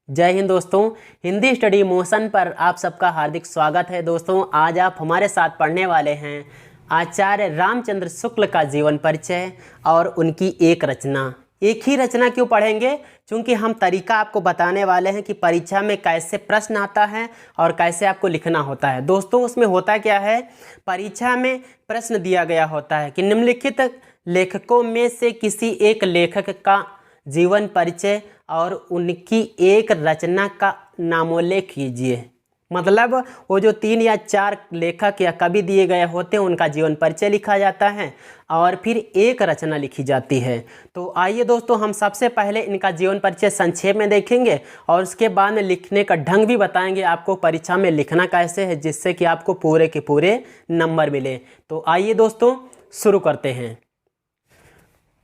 जय हिंद दोस्तों। Hindi study motion पर आप सबका हार्दिक स्वागत है। दोस्तों आज आप हमारे साथ पढ़ने वाले हैं आचार्य रामचंद्र शुक्ल का जीवन परिचय और उनकी एक रचना। एक ही रचना क्यों पढ़ेंगे? क्योंकि हम तरीका आपको बताने वाले हैं कि परीक्षा में कैसे प्रश्न आता है और कैसे आपको लिखना होता है। दोस्तों उसमें होता क्या है, परीक्षा में प्रश्न दिया गया होता है कि निम्नलिखित लेखकों में से किसी एक लेखक का जीवन परिचय और उनकी एक रचना का नामोल्लेख कीजिए। मतलब वो जो 3 या 4 लेखक या कवि दिए गए होते हैं उनका जीवन परिचय लिखा जाता है और फिर एक रचना लिखी जाती है। तो आइए दोस्तों हम सबसे पहले इनका जीवन परिचय संक्षेप में देखेंगे और उसके बाद में लिखने का ढंग भी बताएंगे आपको परीक्षा में लिखना कैसे है, जिससे कि आपको पूरे के पूरे नंबर मिले। तो आइए दोस्तों शुरू करते हैं।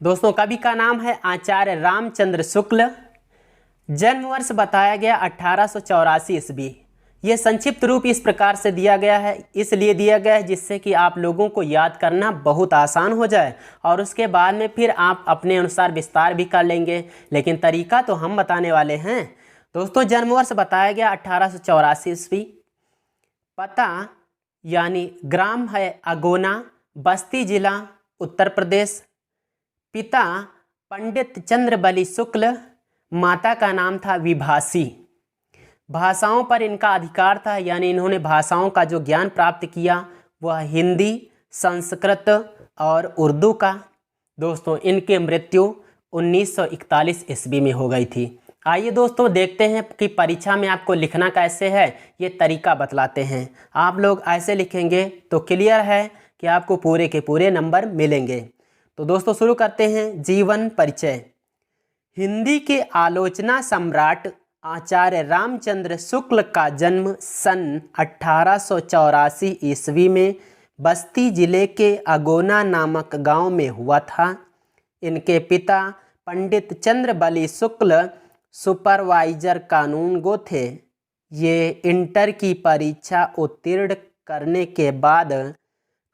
दोस्तों कवि का नाम है आचार्य रामचंद्र शुक्ल। जन्म वर्ष बताया गया 1884 ईस्वी। ये संक्षिप्त रूप इस प्रकार से दिया गया है, इसलिए दिया गया है जिससे कि आप लोगों को याद करना बहुत आसान हो जाए और उसके बाद में फिर आप अपने अनुसार विस्तार भी कर लेंगे, लेकिन तरीका तो हम बताने वाले हैं। दोस्तों जन्म वर्ष बताया गया 1884 ईस्वी। पता यानी ग्राम है अगोना, बस्ती जिला उत्तर प्रदेश। पिता पंडित चंद्रबली शुक्ल, माता का नाम था विभासी। भाषाओं पर इनका अधिकार था, यानी इन्होंने भाषाओं का जो ज्ञान प्राप्त किया वह हिंदी, संस्कृत और उर्दू का। दोस्तों इनकी मृत्यु 1941 ईस्वी में हो गई थी। आइए दोस्तों देखते हैं कि परीक्षा में आपको लिखना कैसे है, ये तरीका बतलाते हैं। आप लोग ऐसे लिखेंगे तो क्लियर है कि आपको पूरे के पूरे नंबर मिलेंगे। तो दोस्तों शुरू करते हैं। जीवन परिचय। हिंदी के आलोचना सम्राट आचार्य रामचंद्र शुक्ल का जन्म सन 1884 ईस्वी में बस्ती जिले के अगोना नामक गांव में हुआ था। इनके पिता पंडित चंद्रबली शुक्ल सुपरवाइजर कानूनगो थे। ये इंटर की परीक्षा उत्तीर्ण करने के बाद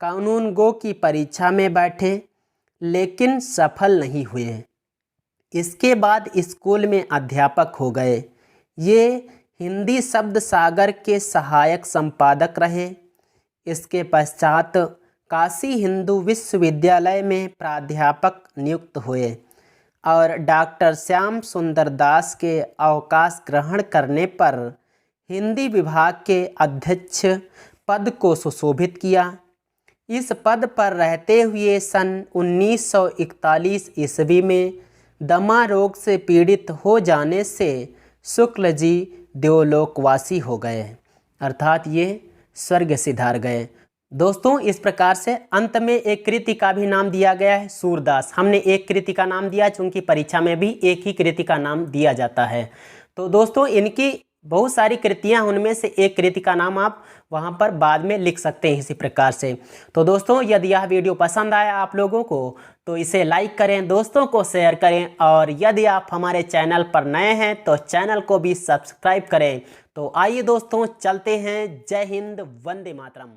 कानूनगो की परीक्षा में बैठे, लेकिन सफल नहीं हुए। इसके बाद स्कूल में अध्यापक हो गए। ये हिंदी शब्द सागर के सहायक संपादक रहे। इसके पश्चात काशी हिंदू विश्वविद्यालय में प्राध्यापक नियुक्त हुए और डॉक्टर श्याम सुंदर दास के अवकाश ग्रहण करने पर हिंदी विभाग के अध्यक्ष पद को सुशोभित किया। इस पद पर रहते हुए सन 1941 ईस्वी में दमा रोग से पीड़ित हो जाने से शुक्ल जी देवलोकवासी हो गए, अर्थात ये स्वर्ग सिधार गए। दोस्तों इस प्रकार से अंत में एक कृति का भी नाम दिया गया है, सूरदास। हमने एक कृति का नाम दिया क्योंकि परीक्षा में भी एक ही कृति का नाम दिया जाता है। तो दोस्तों इनकी बहुत सारी कृतियां, उनमें से एक कृति का नाम आप वहां पर बाद में लिख सकते हैं इसी प्रकार से। तो दोस्तों यदि यह वीडियो पसंद आया आप लोगों को तो इसे लाइक करें, दोस्तों को शेयर करें और यदि आप हमारे चैनल पर नए हैं तो चैनल को भी सब्सक्राइब करें। तो आइए दोस्तों चलते हैं। जय हिंद, वंदे मातरम।